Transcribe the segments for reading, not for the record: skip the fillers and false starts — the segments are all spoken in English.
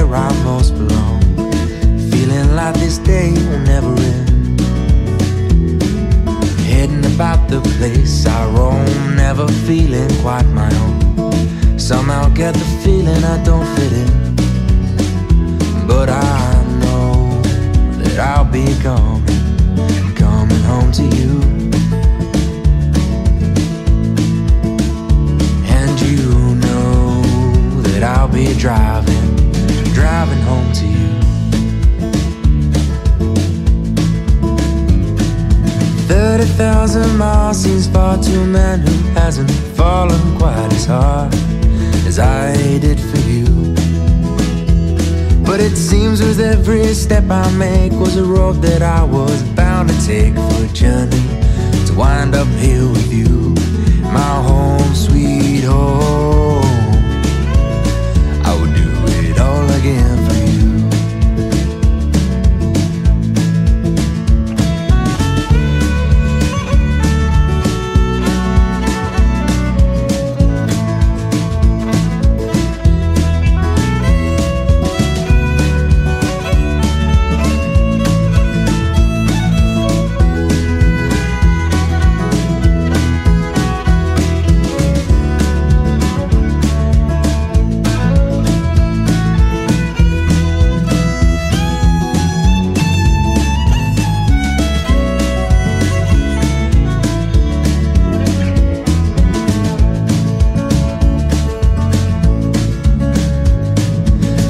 where I most belong, feeling like this day will never end. Heading about the place I roam, never feeling quite my own. Somehow get the feeling I don't fit in, but I know that I'll be coming home to you. And you know that I'll be driving home to you. 30,000 miles seems far to a man who hasn't fallen quite as hard as I did for you. But it seems with every step I make was a road that I was bound to take for a journey to wind up here with you, my home, sweet home. I would do it all again for you.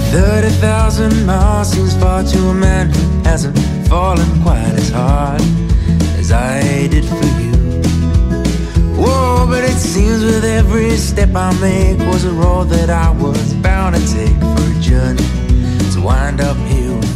30,000 miles seems far to a man who hasn't fallen quite as hard as I did for you. Whoa, but it seems with every step I make was a road that I was bound to take for a journey to wind up here with